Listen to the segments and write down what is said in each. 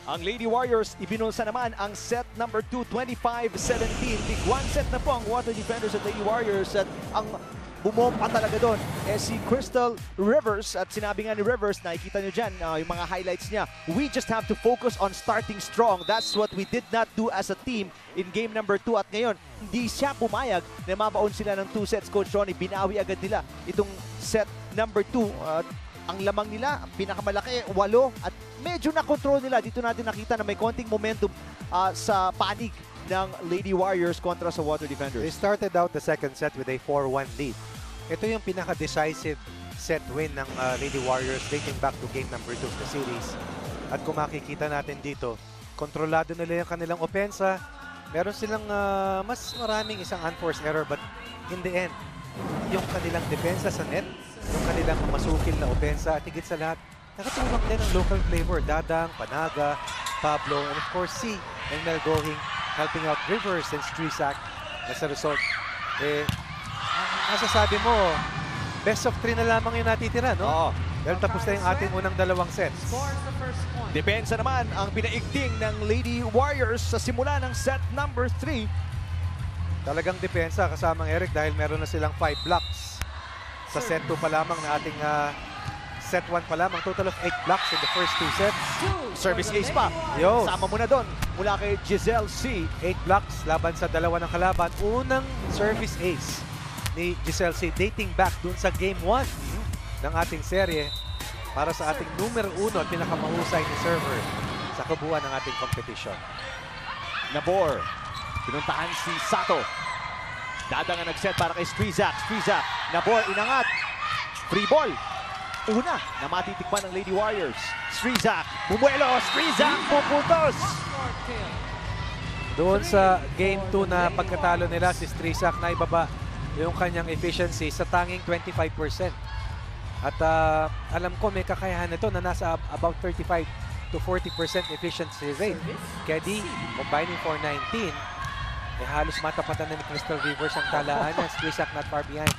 Ang Lady Warriors, ibinulsa naman ang set number 2, 25-17. Big one set na po ang Water Defenders at Lady Warriors. At ang bumompa talaga doon si Crystal Rivers. At sinabi nga ni Rivers, nakikita nyo dyan yung mga highlights niya. We just have to focus on starting strong. That's what we did not do as a team in game number 2. At ngayon, hindi siya pumayag na mabaon sila ng 2 sets. Coach Ronnie, binawi agad nila itong set number 2. Ang lamang nila, ang pinakamalaki, 8 at medyo na-control nila. Dito natin nakita na may konting momentum sa panig ng Lady Warriors kontra sa Water Defenders. They started out the second set with a 4-1 lead. Ito yung pinaka-decisive set win ng Lady Warriors dating back to game number 2 of the series. At kung makikita natin dito, kontrolado nila yung kanilang opensa. Meron silang mas maraming isang unforced error, but in the end, yung kanilang depensa sa net, yung kanilang masukil na opensa, at higit sa lahat, nakatulong din ang local flavor. Dadang, Panaga, Pablo, and of course si and Mel Gohing helping out Rivers and Strisak. As a result, masasabi mo, best of 3 na lamang yung natitira, no? Oo. Dahil tapos na yung ating unang 2 sets. Depensa naman ang pinaigting ng Lady Warriors sa simula ng set number 3. Talagang depensa kasamang Eric dahil meron na silang 5 blocks. Sa set 2 pa lamang na ating set 1 pa lamang. Total of 8 blocks in the first 2 sets. Service ace pa. Yo. Sama mo na doon mula kay Giselle C. 8 blocks laban sa 2 ng kalaban. Unang service ace ni Giselle C. Dating back dun sa game 1 ng ating serye para sa ating numero 1 at pinakamahusay ni server sa kabuuan ng ating competition. Nabor. Pinuntahan si Sato. Dadang ang nag-set para kay Strisak. Strisak. Nabor, inangat. Free ball. Una na matitikpan ng Lady Warriors. Strisak. Bumuelo. Strisak. Pupuntos. Doon sa game 2 na pagkatalo nila, si Strisak na ibaba yung kanyang efficiency sa tanging 25%. At alam ko may kakayahan nito na nasa about 35 to 40% efficiency rate. Kaya di, combining for 19, halos matapatan na ni Crystal Rivers ang talaan niya. Strisak not far behind.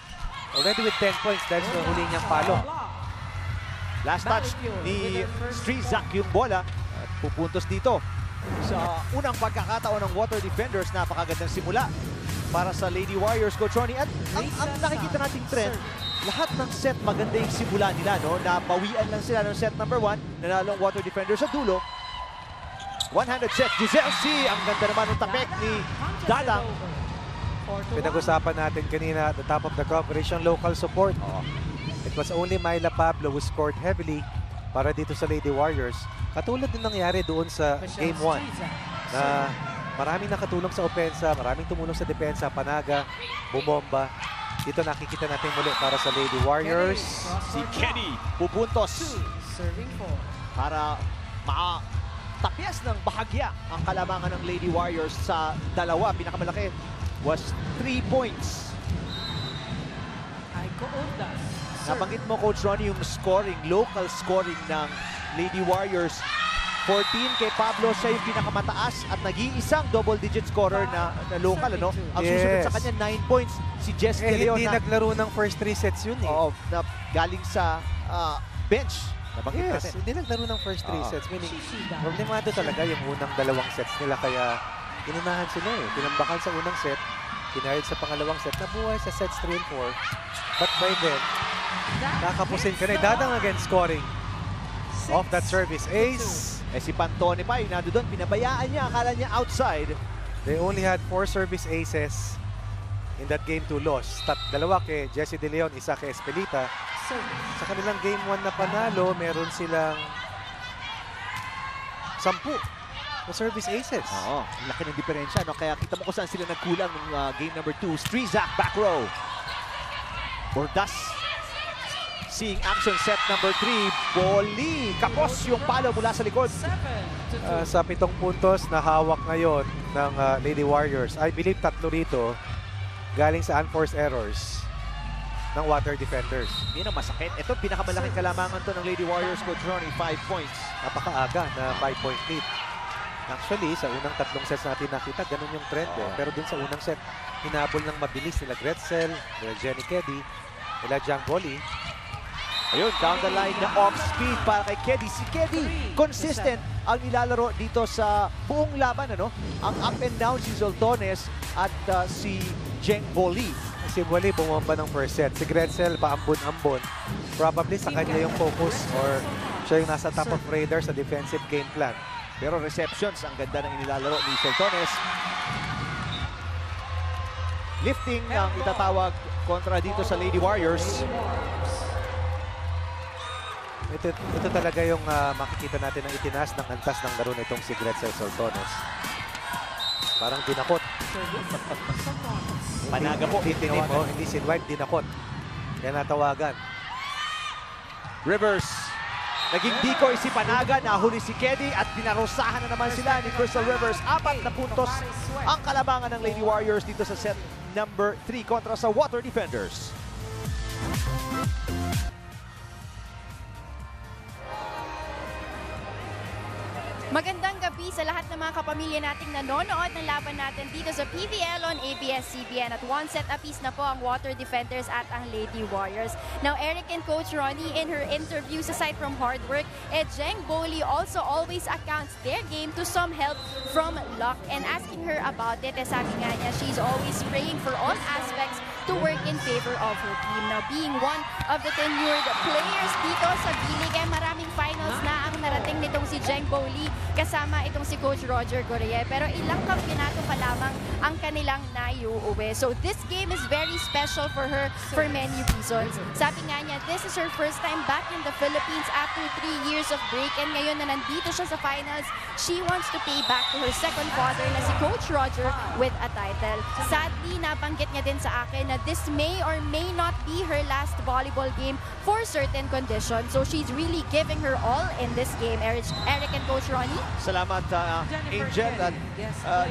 Already with 10 points dahil sa huli niyang palo. Last touch ni Strisak yung bola. At pupuntos dito. Sa unang pagkakataon ng Water Defenders, napakagandang simula para sa Lady Warriors, Coach Ronnie. At ang nakikita nating trend, lahat ng set maganda yung simula nila, no? Nabawian lang sila ng set number 1, nanalo ang Water Defenders sa dulo. 100 set, Giselle C. Ang ganda naman ng tapek ni Dadang. Pinag-usapan natin kanina at the top of the coverage yung local support. It was only Myla Pablo who scored heavily para dito sa Lady Warriors. Katulad din nangyari doon sa game 1 na maraming nakatulong sa opensa, maraming tumulong sa depensa, Panaga, bumomba. Dito nakikita natin muli para sa Lady Warriors. Si Kenny pupuntos para tapyas ng bahagya ang kalamangan ng Lady Warriors sa dalawa. Pinakamalaki was 3 points. Nabanggit mo, Coach Ronnie, yung scoring, local scoring ng Lady Warriors. 14 kay Pablo, siya yung pinakamataas at nag-iisang double-digit scorer na local, ano? Ang susunod sa kanya, 9 points. Si Jessica Leon. Hindi naglaro ng first 3 sets yun eh. Oo, na galing sa bench. Yes, hindi naglaro ng first 3 sets. Meaning, problemado talaga yung unang 2 sets nila. Kaya, inunahan sila eh. Tinambakan sa unang set, kinahid sa pangalawang set, nabuhay sa sets 3 and 4. But by then, kakapusin ka na. Dadang again scoring off that service ace. Si Pantone pa, yung nado doon, pinabayaan niya, akala niya outside. They only had 4 service aces in that game 2 loss. 2 kay Jessie De Leon, 1 kay Espelita. Sa kanilang game 1 na panalo, meron silang 10 na service aces. Oo, laki ng diferensya, no? Kaya kita mo kung saan sila nagkulang ng game number 2. Strisak, back row. Bordas. Seeing action, set number 3. Boli. Kapos yung palo mula sa likod. Sa 7 puntos na hawak ngayon ng Lady Warriors. I believe 3 rito galing sa unforced errors ng Water Defenders. Yan ang masakit. Ito, pinakamalaking kalamangan to ng Lady Warriors, Coach Ronnie, 5 points. Napakaaga na 5-point lead. Actually, sa unang 3 sets natin nakita, ganun yung trend eh. Pero dun sa unang set, hinabol ng mabilis nila Gretzel, nila Jenny Keddy, nila Jang Boli. Ayun, down the line na off-speed para kay Kedi. Si Kedi, consistent ang nilalaro dito sa buong laban. Ano? Ang up and down si Zoltones at si Jeng Boli. Si Boli bumamba ng first set. Si Gretzel paambon-ambon. Probably sa kanya yung focus or siya yung nasa top of radar sa defensive game plan. Pero receptions, ang ganda ng inilalaro ni Zoltones. Lifting ang itatawag kontra dito sa Lady Warriors. Ito talaga yung makikita natin ang itinaas ng antas ng laro nitong si Gretzel Zoltones. Parang dinakot. Panaga po. Titinim mo, hindi sinwipe, dinakot. Kaya natawagan. Rivers. Naging decoy si Panaga, nahuli si Kedi at pinarusahan na naman sila ni Crystal Rivers. 4 na puntos ang kalabangan ng Lady Warriors dito sa set number 3 kontra sa Water Defenders. Magandang gabi sa lahat ng mga kapamilya nating nanonood ng laban natin dito sa PVL on ABS-CBN at 1 set apiece na po ang Water Defenders at ang Lady Warriors. Now, Eric and Coach Ronnie in her interviews aside from hard work, Jeng Boli also always accounts their game to some help from luck. And asking her about it, sabi nga niya, she's always praying for all aspects to work in favor of her team. Now, being one of the tenured players dito sa B-League, maraming finals na ang narating nitong si Jeng Boli kasama itong si Coach Roger Goreye. Pero ilang kampyonato pa lamang ang kanilang naiuuwi. So this game is very special for her for many reasons. Sabi nga niya, this is her first time back in the Philippines after 3 years of break. And ngayon na nandito siya sa finals, she wants to pay back to her second father na si Coach Roger with a title. Sadly, nabanggit niya din sa akin na this may or may not be her last volleyball game for certain conditions. So she's really giving her all in this game. Eric and Coach Ronnie. Salamat, Angel. At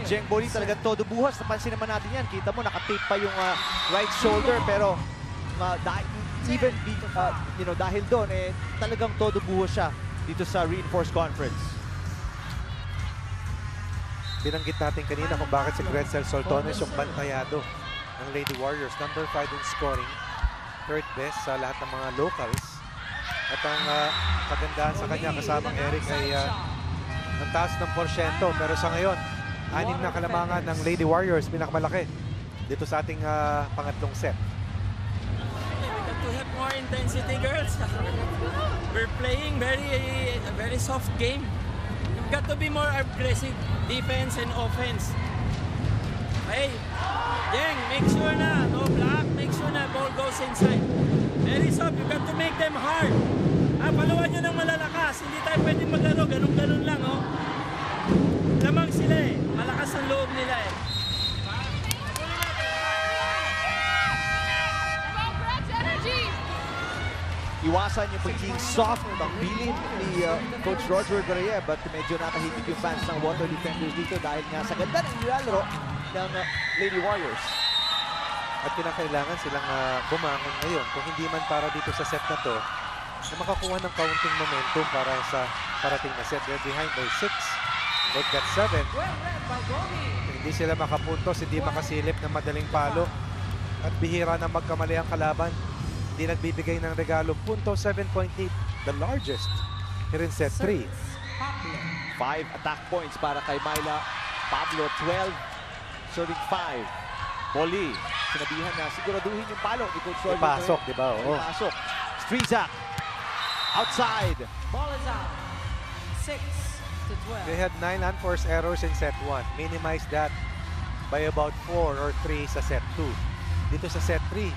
Jeng Boli talagang todo buhas. Napansin naman natin yan. Kita mo, nakatape pa yung right shoulder. Pero dahil doon, talagang todo buhos siya dito sa Reinforced Conference. Binanggit natin kanina kung bakit si Gretzel Zoltones yung bantayado ng Lady Warriors. Number 5 in scoring. Third best sa lahat ng mga locals. At ang kagandahan sa kanya kasamang Eric ay ang taas ng porsyento. Pero sa ngayon, 6 na kalamangan ng Lady Warriors, pinakamalaki dito sa ating pangatlong set. We got to have more intensity, girls. We're playing very soft game. We've got to be more aggressive defense and offense. Hey, Jeng, make sure na, no block, make sure na ball goes inside. Very soft, you got to make them hard. Paluan nyo ng malalakas, hindi tayo pwede maglaro, ganun-ganun lang, oh. Lamang sila malakas ang loob nila Iwasan yung pagiging soft ng bilin ni Coach Roger Goreye, but medyo nakahigit yung fans ng Water Defenders dito dahil nga sa ganda ng nilalaro ng Lady Warriors. At pinakailangan silang bumangon ngayon. Kung hindi man para dito sa set na to, na makakuha ng kaunting momentum para sa parating na set. They're behind by 6. Make that 7. Hindi sila makapuntos, hindi makasilip ng madaling palo. At bihira na magkamali ang kalaban. Hindi nagbibigay ng regalo. Punto 7.8, the largest here in set 3. 5 attack points para kay Myla. Pablo, 12. Serving 5. Boli, sinabihan na siguraduhin yung palo ni Coach Roger. Pasok, di ba? Oo. Pasok. Strizak. Outside. Ball is out. 6-12. They had 9 unforced errors in set 1. Minimize that by about 4 or 3 sa set 2. Dito sa set 3,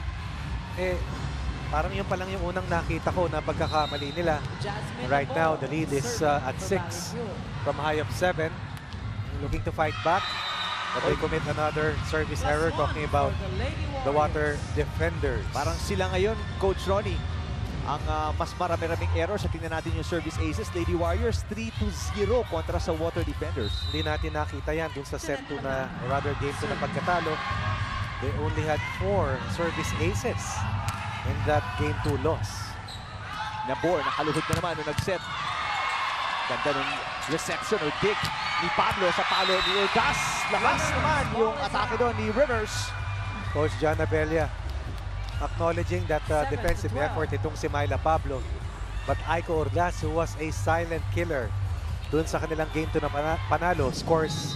parang yun pa lang yung unang nakita ko na pagkakamali nila. Right now, the lead is at 6 from high of 7. Looking to fight back. But they commit another service error, talking about the Water Defenders. Parang sila ngayon, Coach Ronnie, ang mas marami-raming errors. Sa tingnan natin yung service aces. Lady Warriors 3-0 kontra sa Water Defenders. Hindi natin nakita yan dun sa set 2 na, or rather game 2 na pagkatalo. They only had 4 service aces in that game 2 loss. Nabor, nakaluhod na naman nung nag-set. Ganda ng reception or dig ni Pablo sa palo ni Urgas. Lakas naman yung atake doon ni Rivers. Coach Jana Belia acknowledging that defensive effort itong si Myla Pablo. But Aiko Orlas, who was a silent killer dun sa kanilang game to na panalo, scores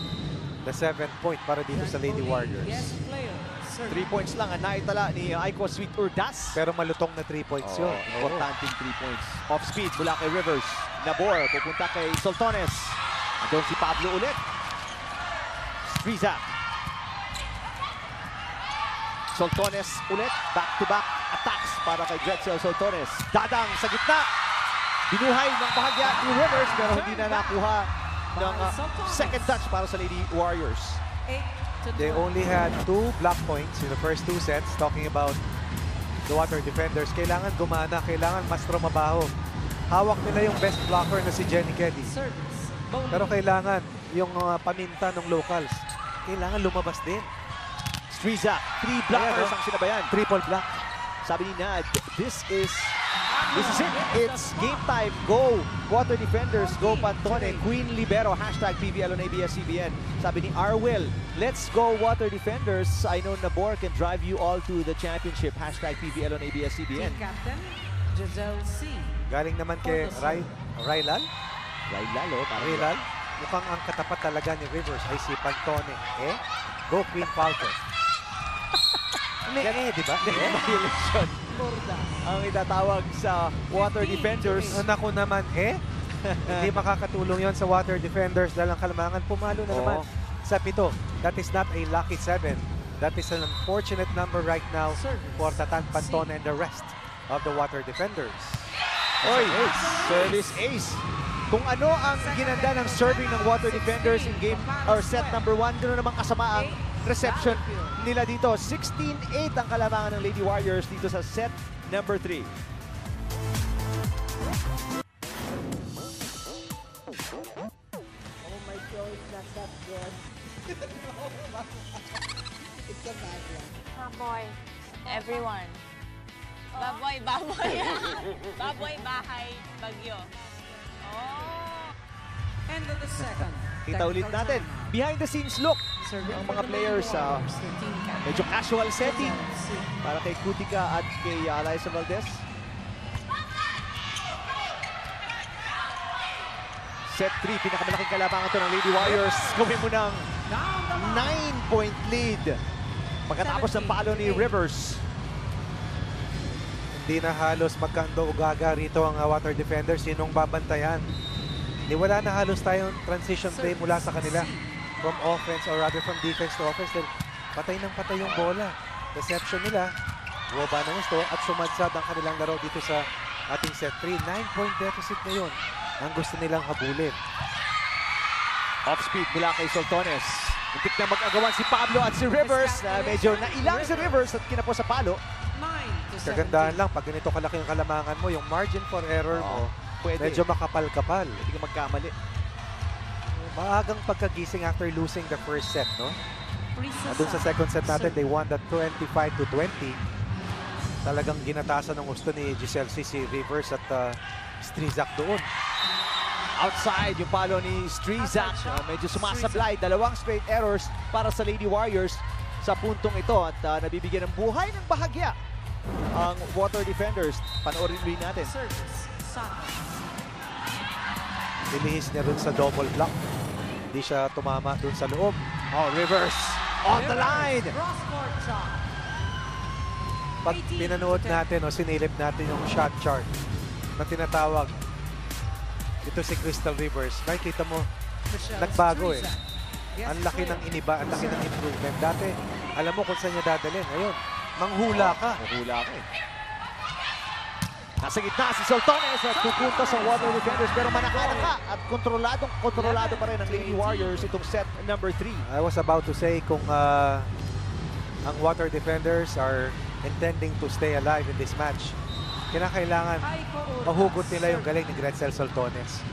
the 7th point para dito sa Lady Warriors. 3 points lang ang naitala ni Aiko Sweet Urdas. Pero malutong na 3 points yun. Importanteng 3 points. Off speed mula kay Rivers. Nabor, pupunta kay Soltones. Andun si Pablo ulit. Striza. Soltones ulit. Back-to-back attacks para kay Gretzel Soltones. Dadang sa gitna. Binuhay ng bahagya ni Rivers pero hindi na nakuha ng second touch para sa Lady Warriors. They only had 2 block points in the first 2 sets. Talking about the Water Defenders, kailangan gumana, kailangan mas trumabaho. Hawak nila yung best blocker na si Jenny Keddy. Pero kailangan yung paminta ng locals, kailangan lumabas din. Striza, 3 blockers ang sinabayan. Triple block. Sabi ni Nad, this is it. It's game time. Go Water Defenders, go Pantone. Queen Libero, hashtag PVL on ABS-CBN. Sabi ni Arwell, let's go Water Defenders. I know Nabor can drive you all to the championship. Hashtag PVL on ABS-CBN. Captain Giselle C. Galing naman kay Railal. Railal. Mukhang ang katapat talaga ni Rivers ay si Pantone. Go Queen Falcon. Di ba? Violation. Ang itatawag sa Water Defenders. Naku naman, hindi makakatulong yon sa Water Defenders dahil ang Kalamangan pumalo na naman sa 7. That is not a lucky 7. That is an unfortunate number right now for Tatan Pantone and the rest of the Water Defenders. Oy, service ace. Kung ano ang ginanda ng serving ng Water Defenders in game or set number 1, ganoon namang kasama ang reception nila dito. 16-8 ang kalamangan ng Lady Warriors dito sa set number 3. Oh my God, it's not that good. It's a bad one. Baboy. Everyone. Baboy. Baboy, bahay, bagyo. Oh. End of the second. Kita ulit natin. Behind the scenes look. Ang mga players medyo casual setting para kay Kutika at kay Liza Valdez. Set 3, pinakamalaking kalabangan ito ng Lady Warriors. Gawin mo ng 9-point lead. Pagkatapos ng palo ni Rivers. Hindi na halos magkando-ugaga rito ang Water Defenders. Sinong babantayan? Wala na halos tayong transition play mula sa kanila. From offense or rather from defense to offense. Dahil patay ng patay yung bola. Reception nila. Buwaba ng gusto at sumadsad ang kanilang laro dito sa ating set 3. 9-point deficit na yun. Ang gusto nilang habulin. Off speed mula kay Soltones. Muntik na mag-agawan si Pablo at si Rivers na medyo nailang si Rivers at kinapos sa palo. Kagandahan lang, pag ganito kalaki yung kalamangan mo, yung margin for error mo, medyo makapal-kapal. Hindi ka magkamali. Maagang pagkagising after losing the first set, no? Doon sa second set natin, they won that 25-20. Talagang ginatasan ng gusto ni Giselle C. si Rivers at Strizak doon. Outside yung palo ni Strizak. Medyo sumasablay. 2 straight errors para sa Lady Warriors sa puntong ito. At nabibigyan ng buhay ng bahagya ang Water Defenders. Panoorin rin natin. Nilihis niya dun sa double block. Hindi siya tumama dun sa loob. Oh, Rivers on the line. Pag pinanood natin o sinilip natin yung shot chart na tinatawag ito si Crystal Rivers, nakikita mo nagbago ang laki ng iniba, ang laki ng improvement. Dati alam mo kung saan niya dadalhin. Ngayon, manghula ka. Nasa gitna si Soltones at pupunta sa Water Defenders pero manaka at kontrolado pa rin ang Lady Warriors itong set number 3. I was about to say kung ang Water Defenders are intending to stay alive in this match, kinakailangan mahugot nila yung galing ni Gretzel Soltones.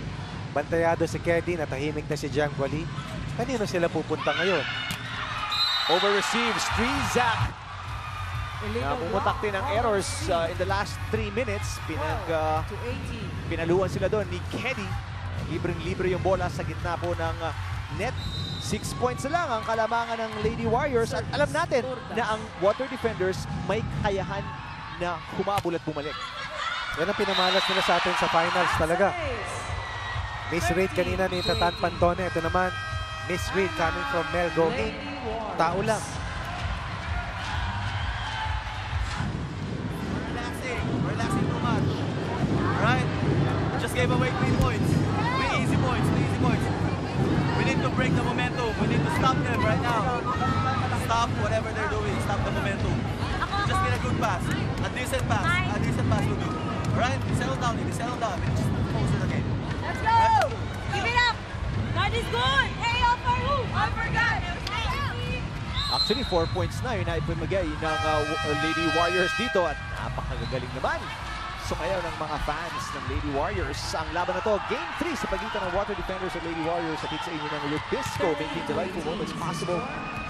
Bantayado si Keddy, natahimik na si Jiang Guali. Kanino sila pupunta ngayon? Over-receive, Strizak. Pumutak din ang errors in the last 3 minutes. Pinaluan sila doon ni Keddy. Libreng-libre yung bola sa gitna po ng net. 6 points na lang ang kalamangan ng Lady Warriors at alam natin na ang Water Defenders may kakayahan na humabol at bumalik. Yan ang pinamalas nila sa atin sa finals talaga. Miss read kanina ni Tatan Pantone. Ito naman, miss read coming from Mel Gohing. Tao lang. Relaxing too much. Right? Just gave away 3 points. 3 easy points. We need to break the momentum. We need to stop them right now. Stop whatever they're doing. Stop the momentum. Just get a good pass. A decent pass. A decent pass will do. Alright? Settle down. Settle down. Just focus on the game. Let's go! Give it up! God is good! Hey, all for who? All for God! Actually, 4 points na yun na ipamigay ng Lady Warriors dito at napakagagaling naman. Sumayaw ng mga fans ng Lady Warriors. Ang laban na to, Game 3 sa pagitan ng Water Defenders at Lady Warriors. At sa inyo ng Lubisco, making delightful moments possible.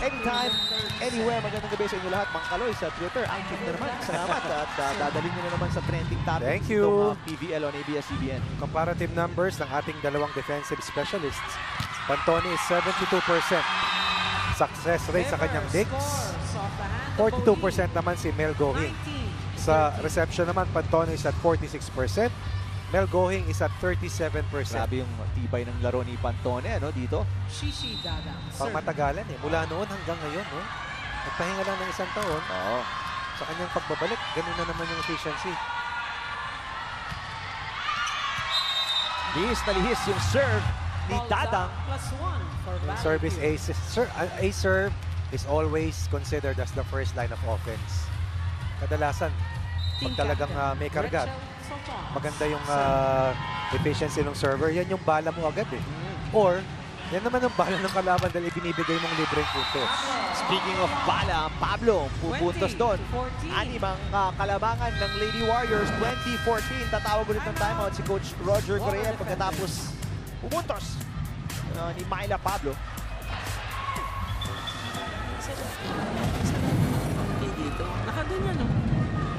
Anytime, anywhere. Magandang gabi sa inyo lahat. Mang Kaloy sa Twitter. Active na naman. Salamat. At dadalhin nyo na naman sa trending topic. Thank you. PVL on ABS-CBN. Comparative numbers ng ating dalawang defensive specialists. Pantone is 72%. Success rate sa kanyang digs. 42% naman si Mel Gohing. Sa reception naman, Pantone is at 46%. Mel Gohing is at 37%. Grabe yung tibay ng laro ni Pantone dito. Shishi Dadang. Pang matagalan Mula noon hanggang ngayon. Nagpahinga lang ng 1 taon. Oo. Sa kanyang pagbabalik, ganun na naman yung efficiency. Lihis na lihis yung serve ni Dadang. +1 for Yung Bali. service ace. A serve is always considered as the first line of offense. Kadalasan, pag talagang may karga, maganda yung efficiency ng server, yan yung bala mo agad Or, yan naman ang bala ng kalaban dahil ibinibigay mong libreng puntos. Speaking of bala, Pablo, pupuntos doon. 20-14. 6 ang kalabangan ng Lady Warriors, 2014. Tatawag ulit ng timeout si Coach Roger Correa pagkatapos pupuntos ni Myla Pablo. Dito, nakaganyan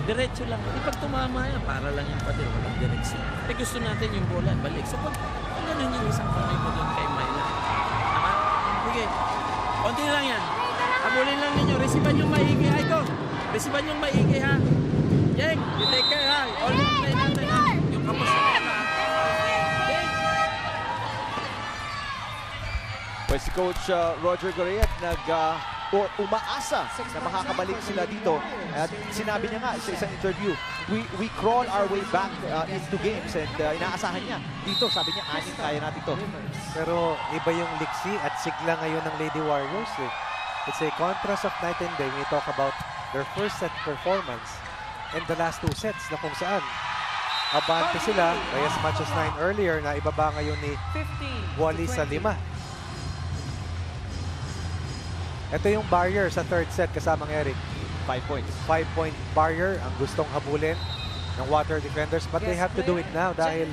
diretso lang. Pag tumama yan, para lang yung pader, walang direksyon. Gusto natin yung bola, balik. So pag ganun yung isang kamay mo doon kay Myla. Tama? Sige. Konti lang yan. Habulin lang ninyo. Resiban yung maigi. Ay ko. Resiban yung maigi ha. Jeng, you take care ha. All the play natin ha. Yung kapos na ha. Pues si Coach Roger Correa umaasa na makakabalik sila dito. At sinabi niya nga sa isang interview, we crawl our way back into games and inaasahan niya. Dito, sabi niya, 6 kaya natin to. Pero iba yung liksi at sigla ngayon ng Lady Warriors It's a contrast of night and day when we talk about their first set performance and the last 2 sets na kung saan abante sila by as much as 9 earlier na ibaba ngayon ni Wally sa 5. Ito yung barrier sa third set kasamang Eric. 5 points. 5-point barrier ang gustong habulin ng Water Defenders but they have to do it now dahil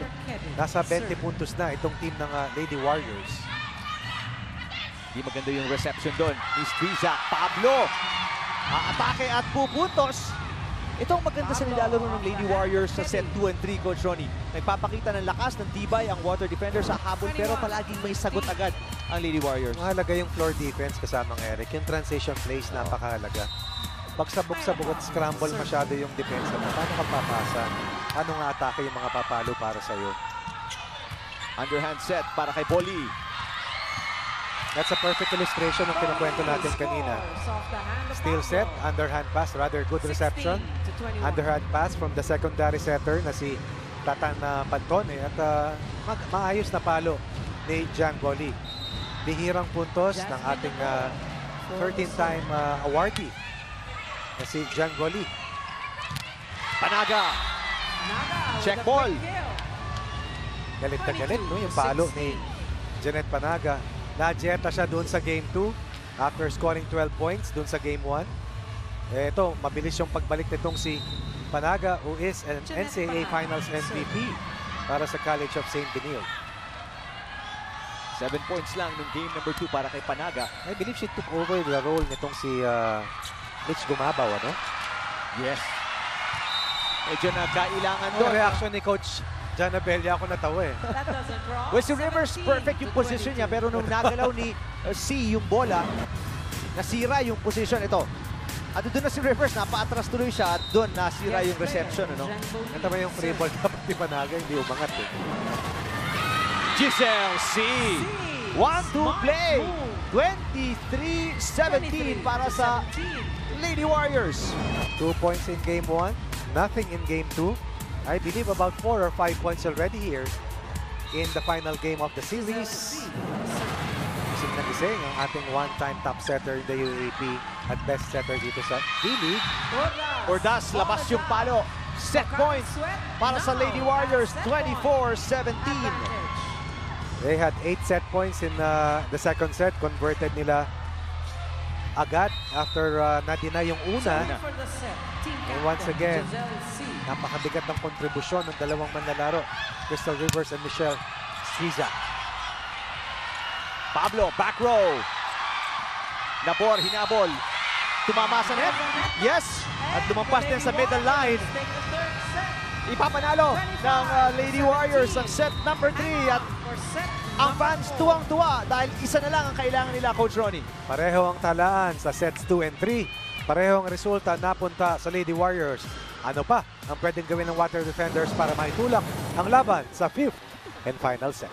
nasa 20 puntos na itong team ng Lady Warriors. Di maganda yung reception doon ni Strizak. Pablo! Aatake at pupuntos. Ito ang maganda sa nilalaro ng Lady Warriors sa set 2 and 3, Coach Ronnie. Nagpapakita ng lakas, ng tibay ang Water Defenders sa habol pero palaging may sagot agad ang Lady Warriors. Mahalaga yung floor defense kasamang Eric. Yung transition plays napakahalaga. Pag sabog-sabog at scramble masyado yung depensa mo, paano ka papasa? Paano nga atake yung mga papalo para sa'yo? Underhand set para kay Boli. That's a perfect illustration ng kinukwento natin kanina. Steal set, underhand pass, rather good reception. Underhand pass from the secondary setter na si Tatan Pantone at maayos na palo ni Jan Boli. Bihirang puntos ng ating 13-time awardee na si Jan Boli. Panaga. Check ball. Galit na galit, no? Yung palo ni Janet Panaga. Najeta siya doon sa Game 2 after scoring 12 points doon sa Game 1. Ito, mabilis yung pagbalik nitong si Panaga who is an NCAA Finals MVP para sa College of St. Benil. 7 points lang ng game number 2 para kay Panaga. I believe she took over the role nitong si Mitch Gumabaw, ano? Yes. Medyo nagkailangan Ano doon. reaction ni Coach Dyan na belya ako natawa eh. That doesn't cross. Well, si Rivers, perfect yung position niya, pero nung nagalaw ni C yung bola, nasira yung position. Ito. At doon na si Rivers, napaatras tuloy siya at doon nasira yung reception. Ano? Ito ba yung free ball dapat ni Panaga, hindi umangat eh. Giselle C. 1-2 play. 23-17 para sa Lady Warriors. 2 points in game 1, nothing in game 2. I believe about 4 or 5 points already here in the final game of the series. Gising na gising ang ating one-time top setter in the UAP at best setter dito sa D-League. Ordas, labas yung palo. Set point para sa Lady Warriors, 24-17. They had 8 set points in the second set. Converted nila agad after na-deny yung una. And once again, napakabigat ng kontribusyon ng dalawang manlalaro, Crystal Rivers and Michelle Striza. Pablo, back row. Nabor, hinabol. Tumama sa net. Yes! At lumampas din sa middle line. Ipapanalo ng Lady Warriors ang set number 3. At ang fans tuwang-tuwa dahil isa na lang ang kailangan nila, Coach Ronnie. Pareho ang talaan sa sets 2 and 3. Pareho ang resulta napunta sa Lady Warriors. Ano pa ang pwedeng gawin ng Water Defenders para maitulak ang laban sa 5th and final set?